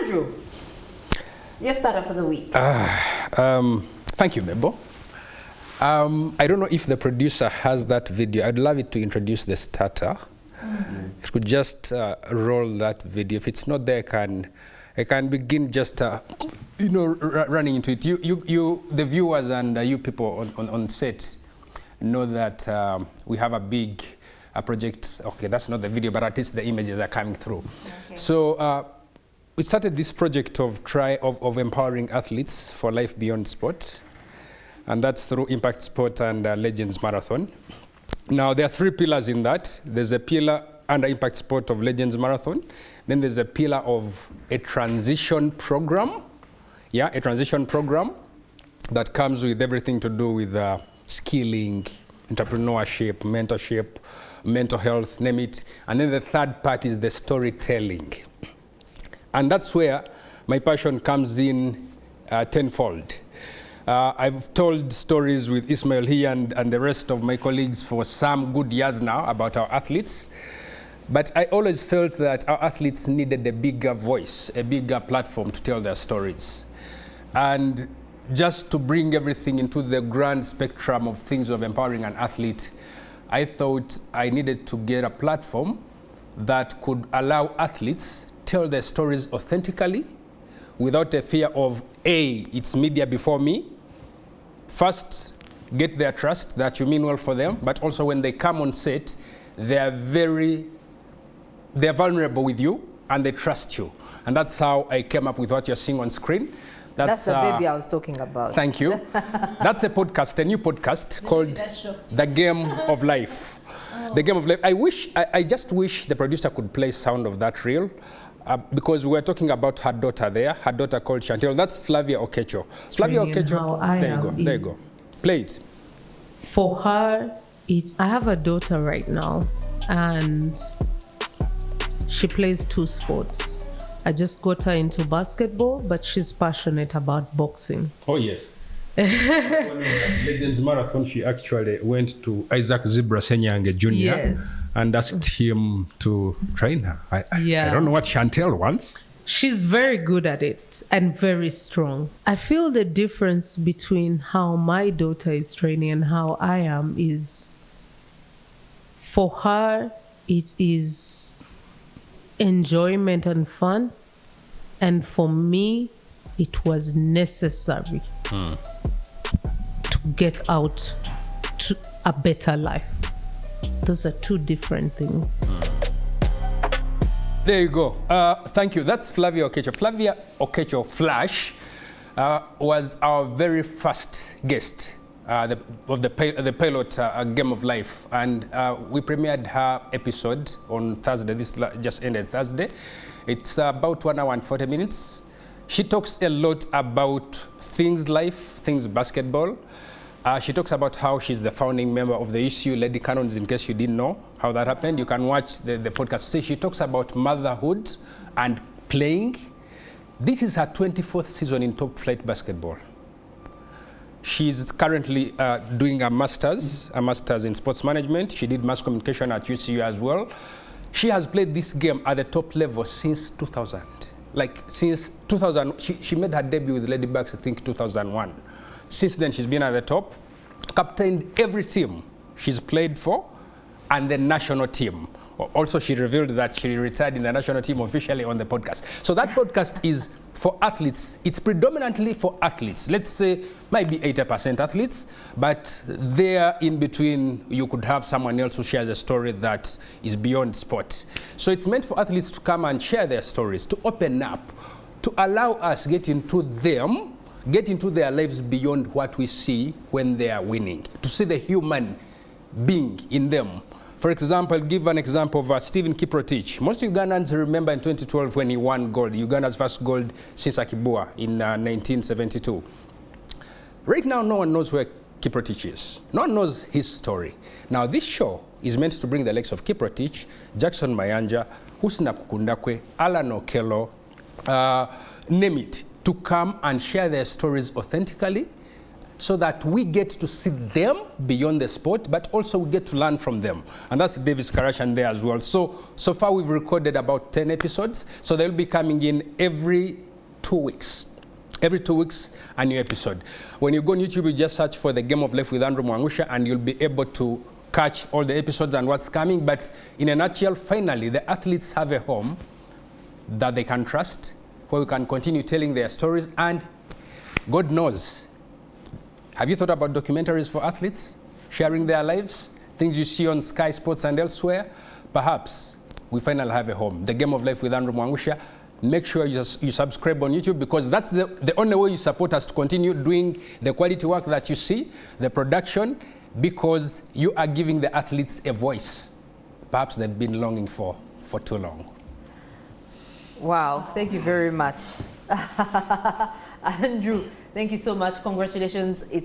Andrew, your starter for the week. Thank you, Mebo. I don't know if the producer has that video. I'd love it to introduce the starter. If you could just roll that video. If it's not there, I can begin just running into it. The viewers and you people on set know that we have a big project. Okay, that's not the video, but at least the images are coming through. Okay. So we started this project of empowering athletes for life beyond sport, and that's through Impact Sport and Legends Marathon. Now, there are 3 pillars in that. There's a pillar under Impact Sport of Legends Marathon. Then there's a pillar of a transition program. Yeah, a transition program that comes with everything to do with skilling, entrepreneurship, mentorship, mental health, name it. And then the 3rd part is the storytelling. And that's where my passion comes in tenfold. I've told stories with Ismail here and the rest of my colleagues for some good years now about our athletes. But I always felt that our athletes needed a bigger voice, a bigger platform to tell their stories. And just to bring everything into the grand spectrum of things of empowering an athlete, I thought I needed to get a platform that could allow athletes tell their stories authentically without a fear of, A, it's media before me. First, get their trust that you mean well for them, but also when they come on set, they're vulnerable with you and they trust you. And that's how I came up with what you're seeing on screen. That's the baby I was talking about. Thank you. That's a podcast, a new podcast called The Game of Life. The Game of Life. I just wish the producer could play sound of that reel. Because we're talking about her daughter there, her daughter called Chantel. That's Flavia Okecho. Flavia Okecho, there you go. Play it. For her, I have a daughter right now, and she plays 2 sports. I just got her into basketball, but she's passionate about boxing. Oh, yes. When Legends Marathon, she actually went to Isaac Zebra Senyange Jr. And asked him to train her. I don't know what Chantel wants. She's very good at it and very strong. I feel the difference between how my daughter is training and how I am is, for her, it is enjoyment and fun. And for me, it was necessary to get out to a better life. Those are 2 different things. There you go. Thank you. That's Flavia Okecho. Flavia Okecho Flash was our very first guest of the pilot Game of Life. And we premiered her episode on Thursday. This just ended Thursday. It's about 1 hour and 40 minutes. She talks a lot about things life, things basketball. She talks about how she's the founding member of the issue, Lady Cannons, in case you didn't know how that happened. You can watch the podcast. So she talks about motherhood and playing. This is her 24th season in top flight basketball. She's currently doing a master's in sports management. She did mass communication at UCU as well. She has played this game at the top level since 2000. Like since 2000, she made her debut with Lady Bucks, I think 2001. Since then, she's been at the top, captained every team she's played for, and the national team. Also, she revealed that she retired in the national team officially on the podcast. So that podcast is for athletes. It's predominantly for athletes. Let's say maybe 80% athletes, but there in between, you could have someone else who shares a story that is beyond sport. So it's meant for athletes to come and share their stories, to open up, to allow us get into their lives beyond what we see when they are winning, to see the human being in them. For example, I'll give an example of Stephen Kiprotich. Most Ugandans remember in 2012 when he won gold, Uganda's first gold since Akibua in 1972. Right now, no one knows where Kiprotich is. No one knows his story. Now, this show is meant to bring the likes of Kiprotich, Jackson Mayanja, Husna Kukundakwe, Alan Okello, name it, to come and share their stories authentically, so that we get to see them beyond the sport, but also we get to learn from them. And that's Davis Karashan there as well. So far we've recorded about 10 episodes, so they'll be coming in every 2 weeks. Every 2 weeks, a new episode. When you go on YouTube, you just search for The Game of Life with Andrew Mwangusha, and you'll be able to catch all the episodes and what's coming. But in a nutshell, finally, the athletes have a home that they can trust, where we can continue telling their stories. And God knows, have you thought about documentaries for athletes, sharing their lives, things you see on Sky Sports and elsewhere? Perhaps we finally have a home. The Game of Life with Andrew Mwangusha. Make sure you subscribe on YouTube, because that's the only way you support us to continue doing the quality work that you see, the production, because you are giving the athletes a voice perhaps they've been longing for too long. Wow, thank you very much. Andrew, thank you so much. Congratulations. It's